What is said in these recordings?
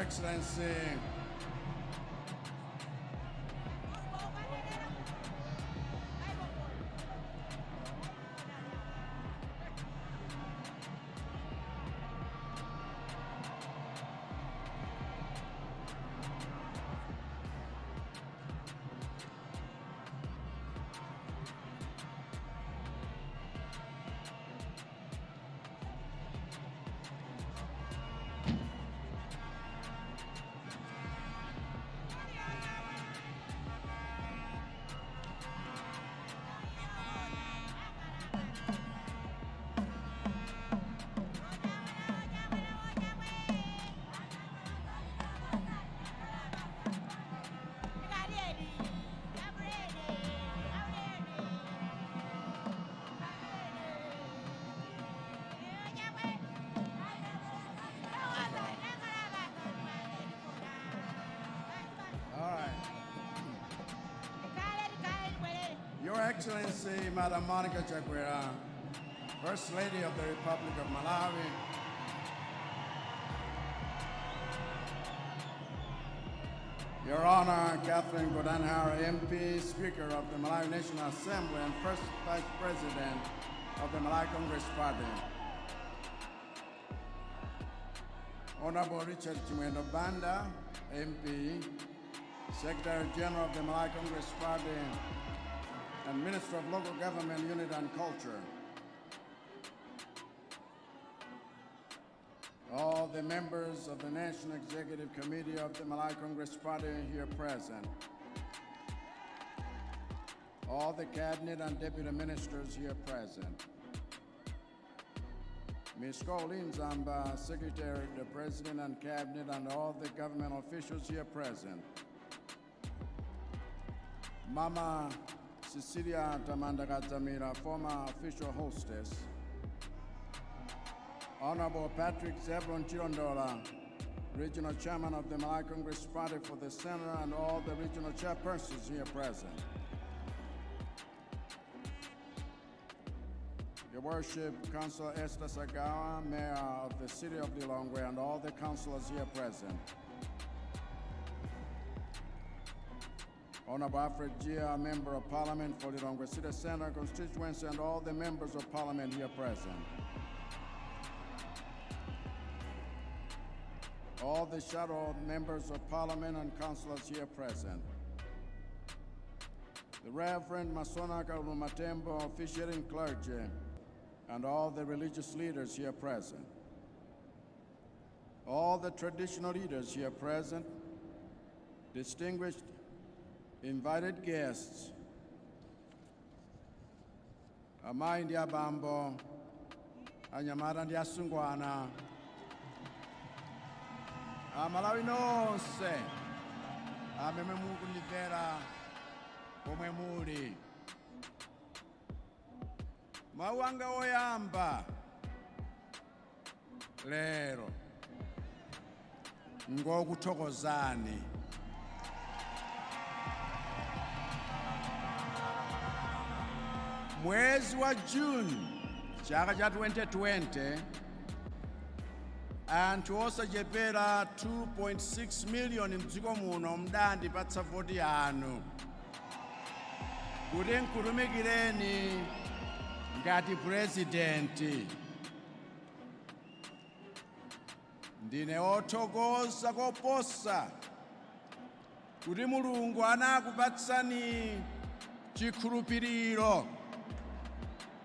Excellency, Your Excellency, Madam Monica Chakwera, First Lady of the Republic of Malawi, Your Honor, Catherine Godanhara, MP, Speaker of the Malawi National Assembly and First Vice President of the Malawi Congress Party, Honorable Richard Chimwendo Banda, MP, Secretary General of the Malawi Congress Party, and Minister of Local Government, Unit and Culture. All the members of the National Executive Committee of the Malawi Congress Party here present. All the Cabinet and Deputy Ministers here present. Ms. Colleen Zamba, Secretary, the President and Cabinet, and all the government officials here present. Mama Cecilia Tamanda Kadzamira, former official hostess. Honorable Patrick Zebron Chirondola, Regional Chairman of the Malawi Congress Party for the Center, and all the regional chairpersons here present. Your Worship, Councilor Esther Sagawa, Mayor of the City of Lilongwe, and all the councilors here present. Honorable Alfred Gia, Member of Parliament for Lilongwe City Center constituency, and all the members of Parliament here present. All the shadow members of Parliament and councilors here present. The Reverend Masona Karumatembo, officiating clergy, and all the religious leaders here present. All the traditional leaders here present, distinguished invited guests, Amai ndi abambo, anyamata ndi asungwana, Amalawi nonse, amene mukundimvera komwe muli. Mawu anga oyamba lero ngokuthokozani. Mwezi wa June chaka cha 2020 anthu osachepera 2.6 million mdziko muno mudandipatsa voti yanu kuti nkutumikireni ngati presidenti. Ndine othokoza koposa kuti Mulungu anakupatsani chikhulupiriro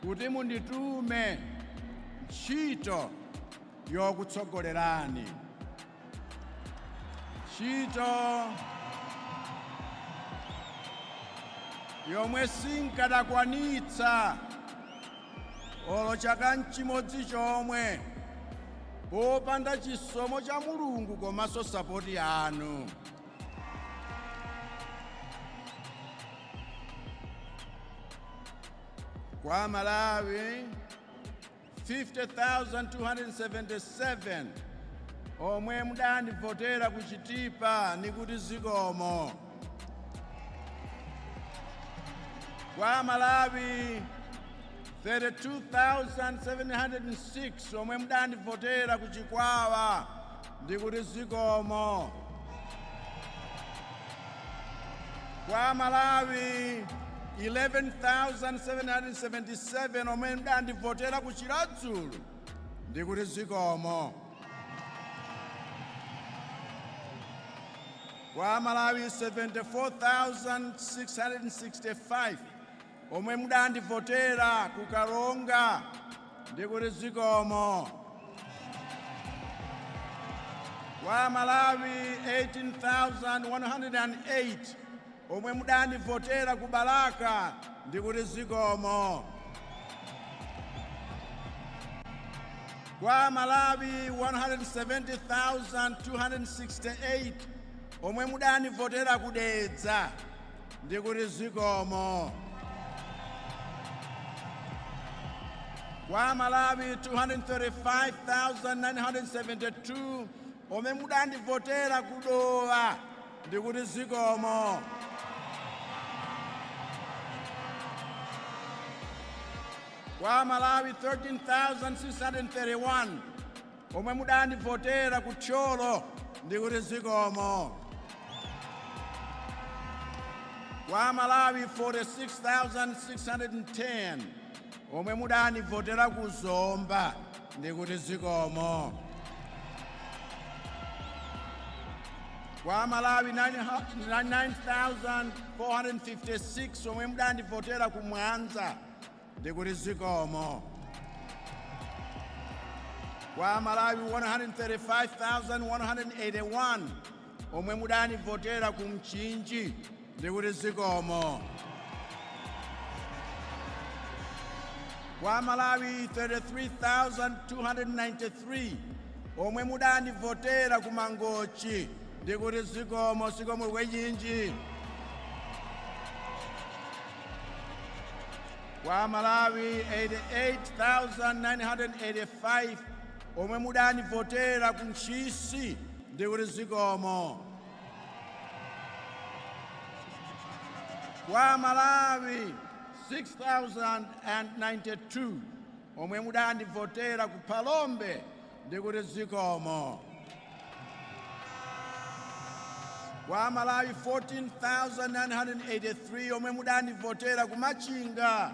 kuti munditume ntchito yokutsogolerani. Ntchito yomwe sinkadakwanitsa olo chaka nchimodzi chomwe popanda chisomo cha Mulungu komanso sapoti yanu. Kwa Malawi 50,277 omwe mudandivotera kuchitipa nikuti zikomo. Kwa Malawi 32,706 omwe mudandivotera kuchikwawa ndikuti zikomo. Kwa Malawi 11,777 omwe mudandivotera ku Chiradzulu ndikuti zikomo. Kwa Malawi 74,665 omwe mudandivotera ku Karonga ndikuti zikomo. Kwa Malawi 18,108 omwe mudandivotera ku Balaka ndikuti zikomo. Kwa Malawi 170,268 omwe mudandivotera ku Dedza ndikuti zikomo. Kwa Malawi 235,972 omwe mudandivotera ku Dowa ndikuti zikomo. Kwa Malawi 13,631 omwe mudandivotera ku Tcholo ndikuti zikomo. Kwa Malawi 46,610 omwe mudandivotera ku Zomba ndikuti zikomo. Kwa Malawi 99,456 omwe mudandivotera ku Mwanza ndikuti zikomo. Kwa Malawi 135,181 omwe mudandivotera ku Mchinji ndikuti zikomo. Kwa Malawi 33,293 omwe mudandivotera ku Mangochi ndikuti zikomo. Zikomo kwenyinji. Kwa Malawi 88,985 omwe mudandivotera ku Nchisi ndikuti zikomo. Kwa Malawi 6,092 omwe mudandivotera ku Palombe ndikuti zikomo. Kwa Malawi 14,983 omwe mudandivotera ku Machinga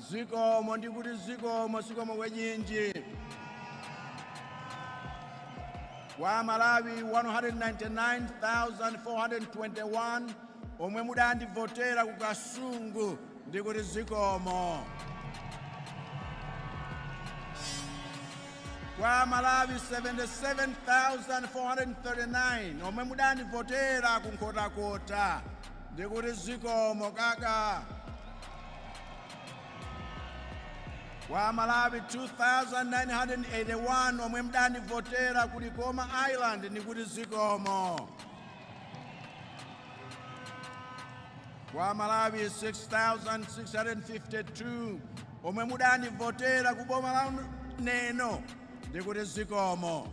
zikomo ndikuti zikomo. Zikomo kwenyinji. Kwa Malawi 199,421 omwe mudandivotera ku Kasungu ndikuti zikomo. Kwa Malawi 77,439 omwe mudandivotera ku Nkhotakota ndikuti zikomo kaka. Kwa Malawi 2,981 omwe mudandivotera ku Likoma Island ndikuti zikomo. Kwa Malawi 6,652 omwe mudandivotera ku boma la Neno ndikuti zikomo.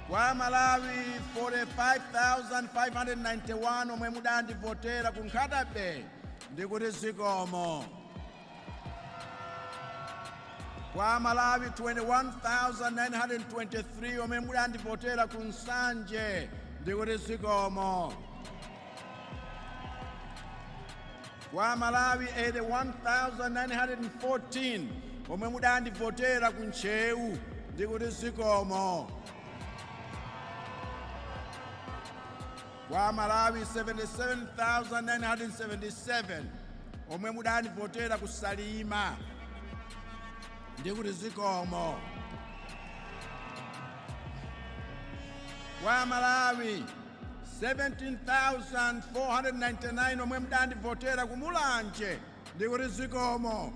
Kwa Malawi 45,591 omwe mudandivotera ku Nkatabe ndikuti zikomo. Kwa Malawi 21,923 omwe mudandivotera ku Nsanje ndikuti zikomo. Kwa Malawi 81,914 omwe mudandivotera ku Nchewu ndikuti zikomo. Kwa Malawi 77,977 omwe mudandivotera ku Salima ndikuti zikomo. Kwa Malawi 17,499 omwe mudandivotera ku Mulanje ndikuti zikomo.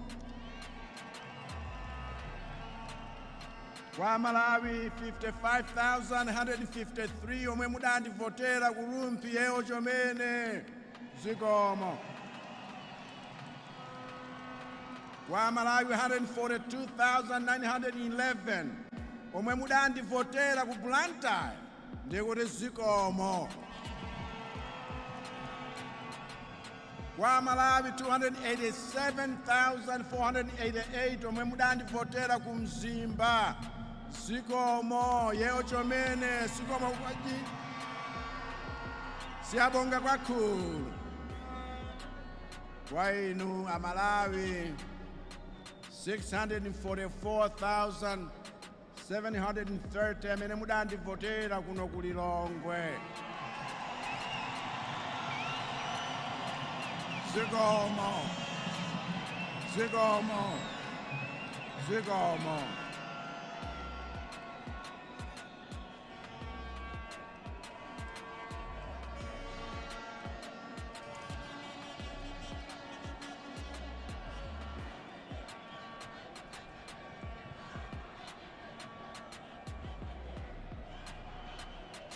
Kwa Malawi 55,153 omwe mudandivotera ku Lumpi Yeo Chomene zikomo. Kwa Malawi 142,911 omwe mudandivotera ku Blantyre ndikuti zikomo. Kwa Malawi 287,488 omwe mudandivotera ku Mzimba Sikomo yeo chomene sikomo kwaji siyabonga kwakhulu kwa inu Amalawi 644,730 amene mudandivotera kuno ku Lilongwe. Zikomo, zikomo, zikomo.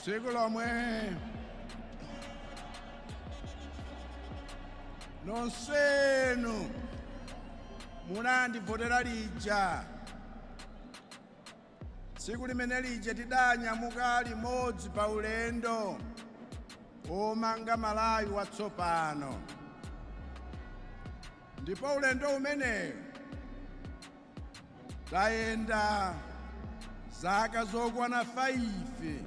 Siku lomwe nonsenu munandivotera lija, tsiku limene lija tidanyamuka limodzi pa ulendo omanga Malawi watsopano. Ndipo ulendo umeneyo tayenda zaka zokwana 5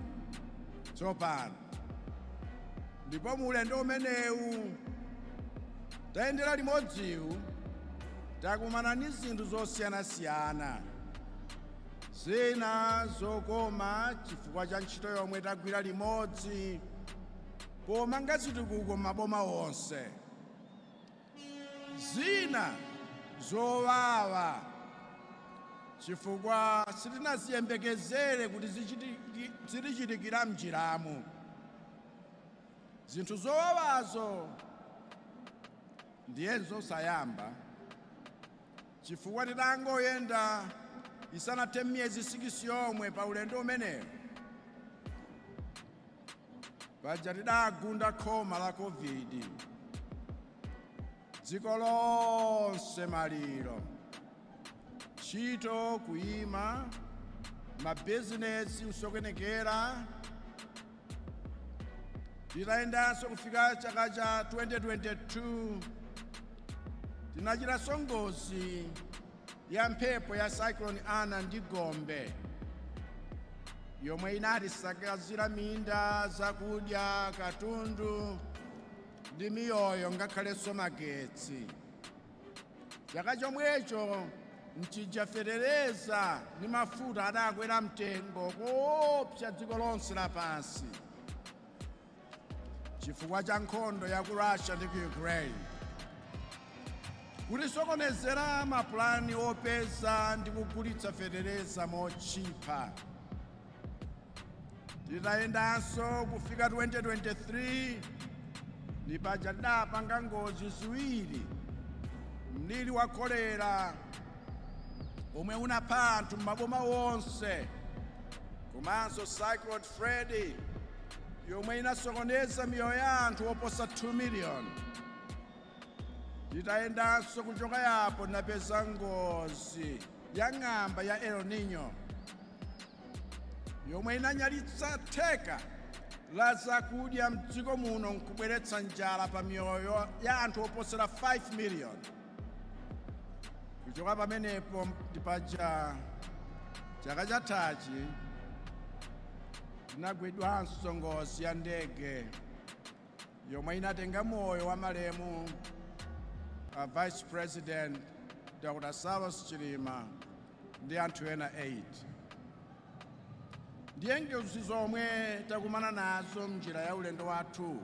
tsopano. Ndipo mu ulendo umenewu tayendera limodziwu takumana ndi zinthu zosiyanasiyana, zina zokoma chifukwa cha ntchito yomwe tagwira limodzi pomanga chitukuko maboma onse, zina zowawa chifukwa sitinaziyembekezere kuti zitichitikira mnjiramu. Zinthu zowawazo ndiyezo sayamba chifukwa tidangoyenda isanathe miyezi 6 yomwe pa ulendo umenewo paja tidagunda khoma la COVID, dziko lonse maliro, ntchito kuyima, mabizinesi usokonekera. Titayendanso kufika chaka cha 2022 tinachita ngozi ya mphepo ya cyclone Ana ndi Gombe yomwe inatisakazira minda, zakudya, katundu ndi miyoyo ngakhalenso magetsi. Chaka chomwecho mchija fetereza ndi mafuta adakwera mtengo koopsa dziko lonse lapansi chifukwa cha nkhondo ya ku Russia ndi ku Ukraine, kutisokonezera mapulani opeza ndi kugulitsa fetereza mochipa. Titayendanso kufika 2023 ndi paja tidapanga ngozi ziwiri, mliri wa kolera omwe unapha anthu m'maboma onse, komanso cyclone Freddy yomwe inasokoneza miyoyo ya anthu oposa 2 miliyoni. Titayendanso kuchoka yapo napeza ngozi ya ng'amba ya El Niño yomwe inanyalitsa theka la zakudya mdziko muno nkubweretsa njala pa miyoyo ya anthu oposera 5 miliyoni. Kuchoka pamenepo ndipaja chaka chathachi tinagwidwanso ngozi ya ndege yomwe inatenga moyo wa malemu Vice President Dr. Salus Chilima ndi anthu ena 8. Ndiye ngozi zomwe takumana nazo mnjira ya ulendo wathu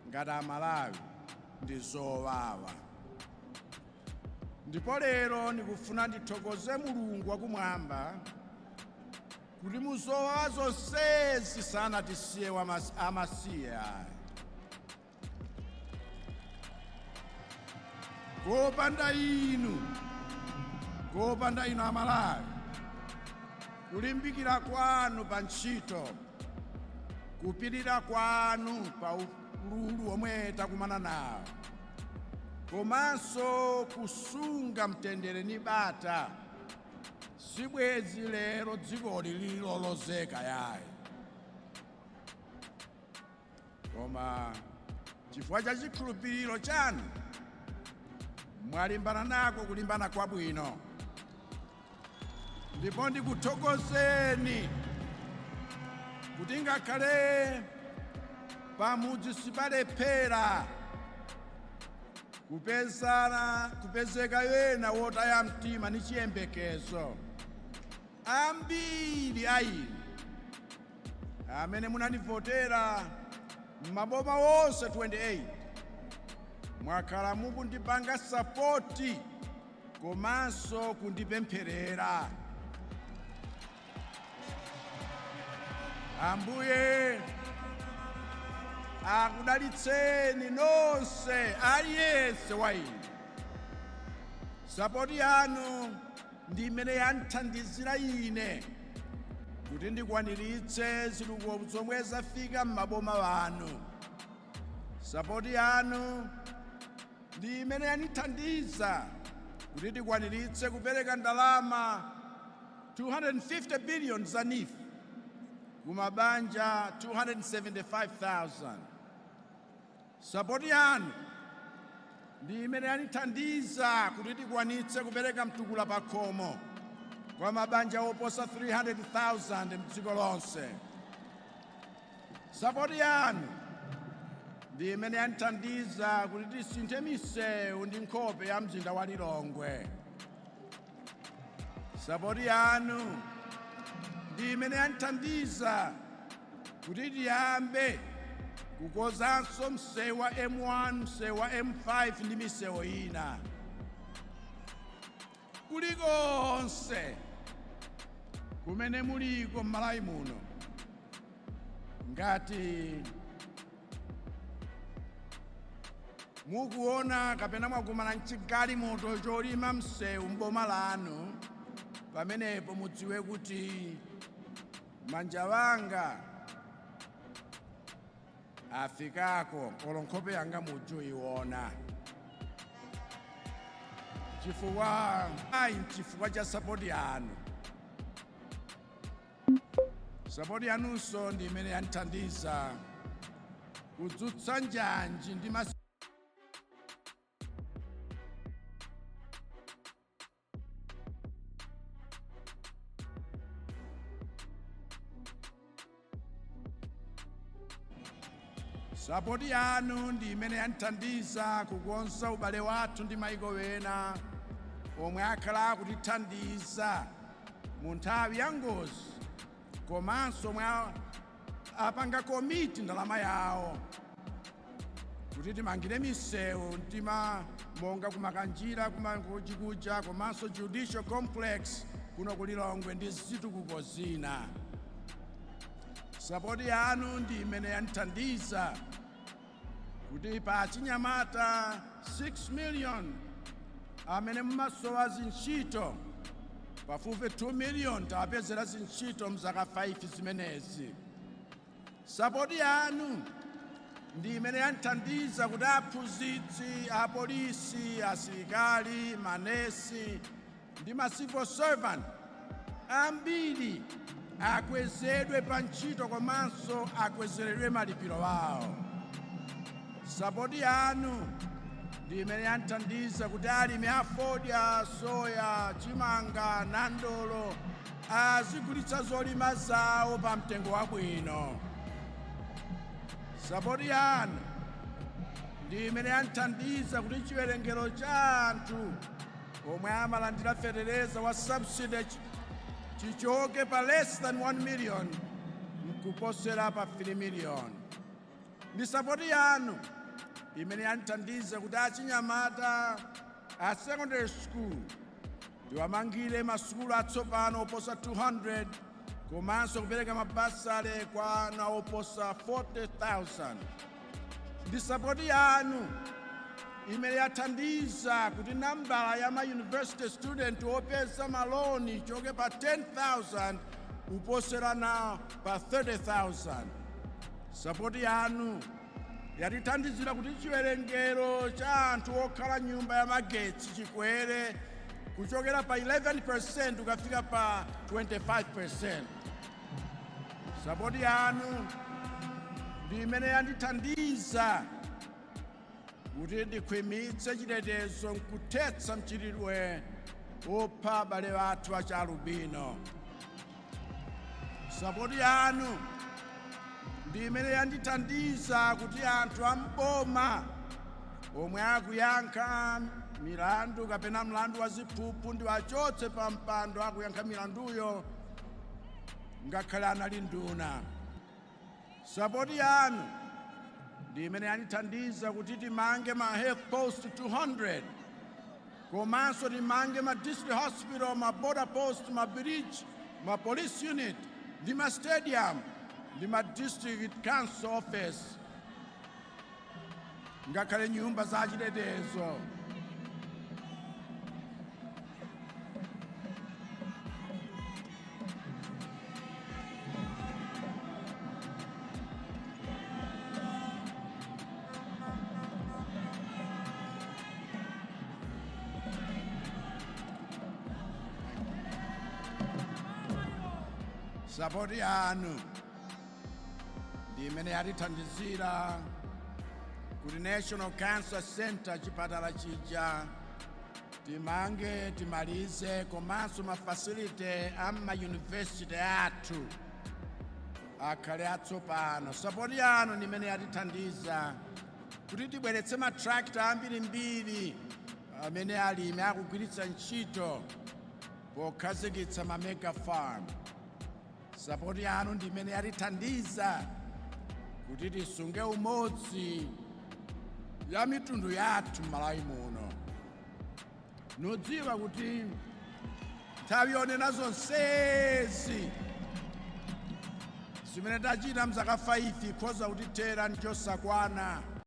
ngati Amalawi ndi zowawa. Ndipo lero ndikufuna ndithokoze Mulungu wakumwamba kuti mu zowawa zonsezi sanatisiye amasiye ayi. Kopanda inu Amalawi, kulimbikira kwanu pa ntchito, kupirira kwanu pa ululu omwe takumana nawo, komanso kusunga mtendere ni bata, sibwezi lero dzikoli lilolozeka yayi. Koma chifukwa cha chikhulupiriro chanu mwalimbana nako kulimbana kwabwino. ndipo ndikuthokozeni kuti ngakhale pamudzi sipalephera kupezeka wena wotaya mtima ndi chiyembekezo. Ambiri a inu amene munandivotera m'maboma wonse 28 mwakhala mukundipanga sapoti komanso kundipempherera. Ambuye akudalitseni nonse aliyense wa inu. Sapoti yanu ndi imene yandithandizira ine kuti ndikwaniritse ziluko zomwe zafika m'maboma wanu. Sapoti yanu ndi imene yandithandiza kuti ndikwaniritse kupereka ndalama 250 billion za NIF kumabanja 275,000. Sapoti yanu ndi imene yandithandiza kuti tikwanitse kupereka mtukula pa khomo kwa mabanja oposa 300,000 m'dziko lonse. Sapoti yanu ndi imene yandithandiza kuti tisinthe misewu ndi nkhope ya mzinda wa Lilongwe. Sapoti yanu ndi imene yandithandiza kuti tiyambe kukozanso msewu wa M1, msewu wa M5 ndi misewu ina. Kulikonse kumene muliko m'Malawi muno, ngati mukuona kapena mwakumana mchigalimoto cholima msewu m'boma lanu, pamenepo mudziwe kuti manja wanga afikako, olo nkhope yanga mujuiona. Chifukwa cha sapoti yanu. Sapoti yanunso ndi imene yandithandiza kudzutsa njanji ndi sapoti yanu ndi imene yandithandiza kukonza ubale wathu ndi mayiko wena omwe akhala akutithandiza mu nthawi ya ngozi, komanso omwe apanga komiti ndalama yawo kuti timangire misewu monga kumakanjira kuchikuja komanso judicial complex kuno ku Lilongwe ndi zitukuko zina. Sapoti yanu ndi imene yandithandiza kuti pa chinyamata 6 million amene mumasowa zintchito, pafupi 2 million tawapezera zintchito mzaka 5 zimenezi. Sapoti yanu ndi imene yandithandiza kuti aphunzitsi, apolisi, asilikali, manesi ndi ma civil servant ambiri akwezedwe pa ntchito komanso akwezeredwe malipiro wawo. Sapoti yanu ndi imene yandithandiza kuti alimi afodya, soya, chimanga, nandolo azigulitsa zolima zawo pa mtengo wabwino. Sapoti yanu ndi imene yandithandiza kuti chiwerengero cha anthu omwe amalandira fetereza wa subsidy chichoke pa less than 1 million kuposera pa 3 million. Ndi sapoti yanu imene yandithandiza kuti achinyamata a secondary school ndiwamangire masukulu atsopano oposa 200 komanso kupereka mabasale kwa ana oposa 40,000. Ndi sapoti yanu imene yathandiza kuti nambala ya ma-university student opeza maloni ichoke pa 10,000 kuposera na pa 30,000. Sapoti yanu yatithandizira kuti chiwerengero cha anthu okhala nyumba ya magetsi chikwere kuchokera pa 11% ukafika pa 25%. Sapoti yanu ndi imene yandithandiza kuti ndikhwimitse chitetezo nkuthetsa mchitidwe opha abale bathu achalubino. Sapoti yanu ndi imene yandithandiza kuti anthu amboma omwe akuyankha milandu kapena mlandu wa ziphuphu ndi wachotse pa mpando akuyankha milanduyo ngakhale anali nduna. Sapoti yanu ndi imene yandithandiza kuti timange ma health post 200 komanso timange ma district hospital, ma border post, ma bridge, ma police unit ndi ma stadium ndi ma district council office ngakhale nyumba za chitetezo. Sapoti yanu ndi imene yatithandizira kuti National Cancer Center chipatala chija timange timalize komanso mafacility ama university athu akhale atsopano. Sapoti yanu ndi imene yatithandiza kuti tibweretse matractor ambirimbiri amene alimi akugwiritsa ntchito pokhazikitsa ma mega farm. Sapoti yanu ndi imene yatithandiza kuti tisunge umodzi ya mitundu yathu m'Malawi muno. Nodziwa kuti nthawi yonena zonsezi zimene tachita mzaka 5 ikhoza kutithera ndi chosakwana.